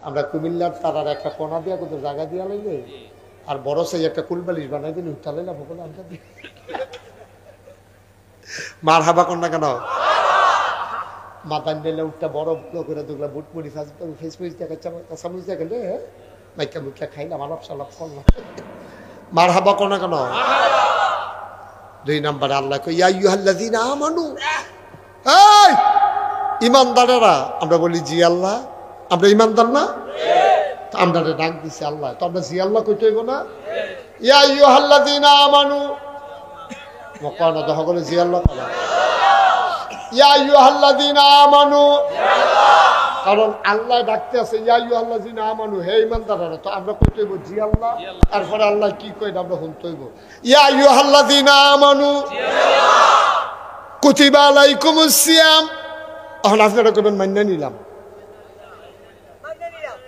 আমরা কুমিল্লার তারার একটা কোনা দিয়া কোথাও জায়গা দিয়া লাইলে আর বড় সেই একটা কুলবালিশ বানাই দিলে উঠা লাইলাম বলে আমরা দিই মার হাবা কর না কেন মাথায় নিলে উঠটা বড় করে দুগলা বুট মুড়ি ফেসবুক চামচ দিয়ে গেলে মাইকা মুখা খাইলাম আলাপ সালাপ করলাম মার হাবা কর না কেন। 2 নম্বরে আল্লাহ কই ইয়া আইয়ুহাল্লাযীনা আমানু, এই ইমানদারেরা। আমরা বলি জি আল্লাহ, আমরা ইমানদার না? আমরা ডাক দিছি আল্লাহ, তো আমরা জি আল্লাহ কইতে হইব না? ইয়া আইয়ুহাল্লাযীনা আমানু মকানা দহ করে জি আল্লাহ করা, ইয়া আইয়ুহাল্লাযীনা আমানু, কারণ আল্লাহ ডাকতে আছে ইয়া আইয়ুহাল্লাযীনা আমানু, হে ইমানদাররা। তো আমরা কইতে হইব জি আল্লাহ, তারপরে আল্লাহ কি কই আমরা শুনতে হইব ইয়া আইয়ুহাল্লাযীনা আমানু কুতিবা আলাইকুমুস সিয়াম। এখন আপনারা কইবেন মাইনা নিলাম,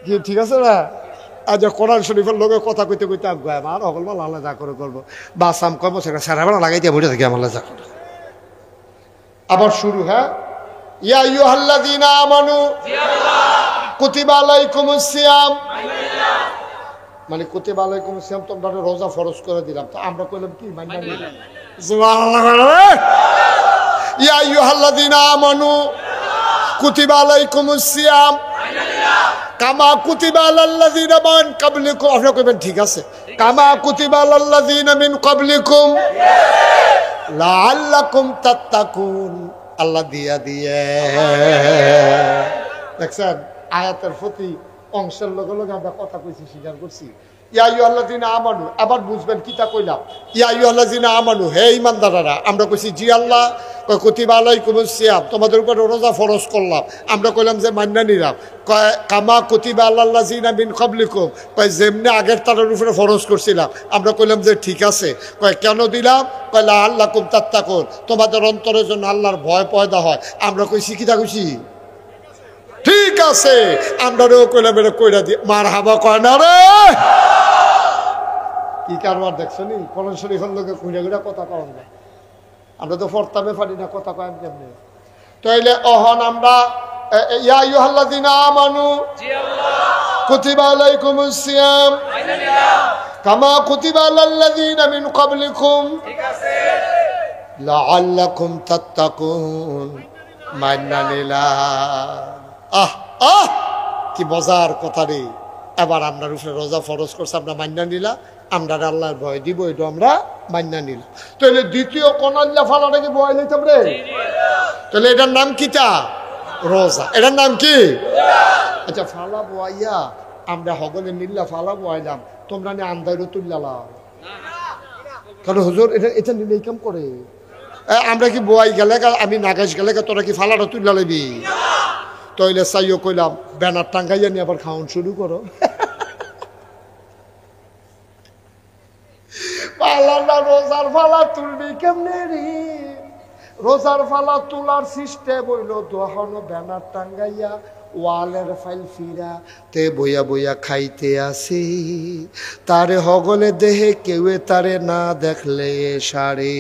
কি ঠিক আছে না? আজ কোরআন শরীফের লোকে কথা কইতে কইতে আগুয়া আমার অকল মাল আল্লাহ যা করে করবো বাসাম কর্ম সেটা সারা বেলা লাগাই দিয়ে বসে থাকি আমার যা করে। আবার শুরু, হ্যাঁ ইয়া আইয়ুহাল্লাযীনা আমানু কুতিবা আলাইকুমুস সিয়াম, মানে কুতিবা আলাইকুমুস সিয়াম তোমরা রোজা ফরজ করে দিলাম। তো আমরা কইলাম কি মাইনা নিলাম। সুবহানাল্লাহ। ইয়া আইয়ুহাল্লাযীনা আমানু কুতিবা আলাইকুমুস সিয়াম কামা কুতিবা আলাল্লাযীনা মিন ক্বাবলিকুম। আপনারা কইবেন ঠিক আছে, কামা কুতিবা আলাল্লাযীনা মিন ক্বাবলিকুম লাআল্লাকুম তাত্তাকুন। আল্লাহ দিয়া দিয়ে দেখছেন আয়াতের প্রতি অংশের লগে লগে আমরা কথা কইছি, স্বীকার করছি। ইয়া আইয়ুহাল্লাযীনা আমানু, আবার বুঝবেন কিতা কইলাম। ইয়া আইয়ুহাল্লাযীনা আমানু, হে ঈমানদাররা। আমরা কইছি জি আল্লাহ, কয় কুতিবা আলাইকুমুস সিয়াম, তোমাদের উপর রোজা ফরজ করলাম। আমরা কইলাম যে মান্না নিলাম। কয় কামা কুতিবা আলাল্লাযীনা মিন ক্বাবলিকুম, কয় যেমনি আগের তারের উপরে ফরজ করছিলাম। আমরা কইলাম যে ঠিক আছে। কয় কেন দিলাম? কয় লাআল্লাকুম তাত্তাকুন, তোমাদের অন্তরের জন্য আল্লাহর ভয় পয়দা হয়। আমরা কইছি কিতা কইছি ঠিক আছে। আমরাও কইলাম এটা কইরা দি মারহাবা কয় না রে। কি কারবার দেখছো নি কোরআন শরীফের লোকে কইরা কইরা কথা কন না। আমরা তো ফরতামে পারি না কথা কয় কেমনে। তাইলে অহন আমরা ইয়া আইয়ুহাল্লাযীনা আমানু জি আল্লাহ কুতিবা আলাইকুমুস সিয়াম মাইনা নিলাম কামা কুতিবা আলাল্লাযীনা মিন ক্বাবলিকুম, ঠিক আছে, লাআল্লাকুম তাত্তাকুন, মাইনা নিলাম। কি মজার কথা রে। এবার আপনার উপরে রোজা ফরজ করছে, আমরা মান্না নিলাম, আমরা আল্লাহর ভয় দিব, এটা আমরা মান্না নিলাম। তাহলে দ্বিতীয় কনাল্লা ফালাটাকে ভয় নিতাম রে। তাহলে এটার নাম কিটা? রোজা। এটার নাম কি? আচ্ছা ফালা বয়াইয়া আমরা হগলে নিল্লা ফালা বয়াইলাম, তোমরা নিয়ে আন্দাইরও তুললাম। কারণ হুজুর এটা এটা নিলে কাম করে। আমরা কি বয়াই গেলে আমি নাগাস গেলে তোরা কি ফালাটা তুললা লবি? তইলে চাইও কইলাম ব্যানার টাঙ্গাইয়া নিয়ে আবার খাওয়ান শুরু করো। পালানা রোজার ফালা তুলবি কেমনে রে? রোজার ফালা তোলার সিস্টেম হইল দোহানো ব্যানার টাঙ্গাইয়া ওয়ালের ফাইল ফিরা তে বইয়া বইয়া খাইতে আসি, তারে হগলে দেহে কেউ তারে না দেখলে সারে,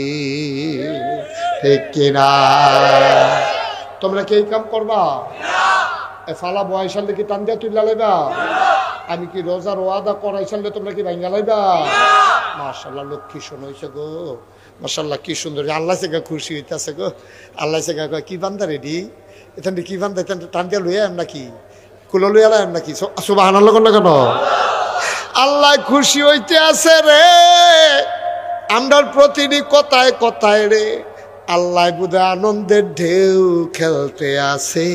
ঠিক কিনা? তোমরা কি এই কাম করবা? ফালা বয়সালে কি টান দিয়া তুইলা লাইবা? আমি কি রোজার ওয়াদা করাইছালে তোমরা কি ভাঙ্গা লাইবা? মাশাআল্লাহ, লক্ষ্মী শোনাইছে গো, মাশাআল্লাহ কি সুন্দর। আল্লাহ থেকে খুশি হইতাছে গো। আল্লাহ থেকে কি বান্দা রেডি, এখান কি বান্দা এখান টান দিয়া লইয়া নাকি কুলো লইয়া লাইম নাকি? সুবহানাল্লাহ কেন কেন? আল্লাহ খুশি হইতে আছে রে আমরার প্রতিটি কথায় কথায় রে। আল্লাহ বুধ আনন্দের ঢেউ খেলতে আসে।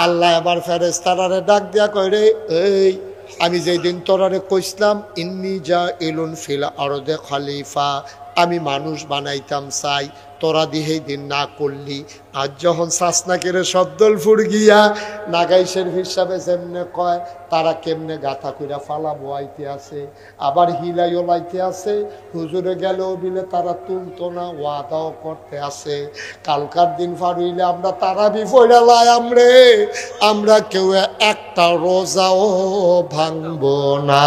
আল্লাহ আবার ফেরেশতারে ডাক দিয়া কয় রে, এই আমি যেই দিন তোরারে কইছিলাম ইন্নী জাইলুন ফিল আরদে খলিফা, আমি মানুষ বানাইতাম চাই, তোরা দিহেই দিন না করলি। আজ যখন শাসনাকের শব্দল ফুর গিয়া নাগাইশের হিসাবে যেমনে কয় তারা কেমনে গাথা কইরা ফালা বয়াইতে আছে, আবার হিলাই ওলাইতে আছে। হুজুরে গেলেও বিলে তারা তুলতো না, ওয়াদাও করতে আছে কালকার দিন ফারুইলে আমরা তারা বিফইরা লাই আমরে, আমরা কেউ একটা রোজাও ভাঙবো না।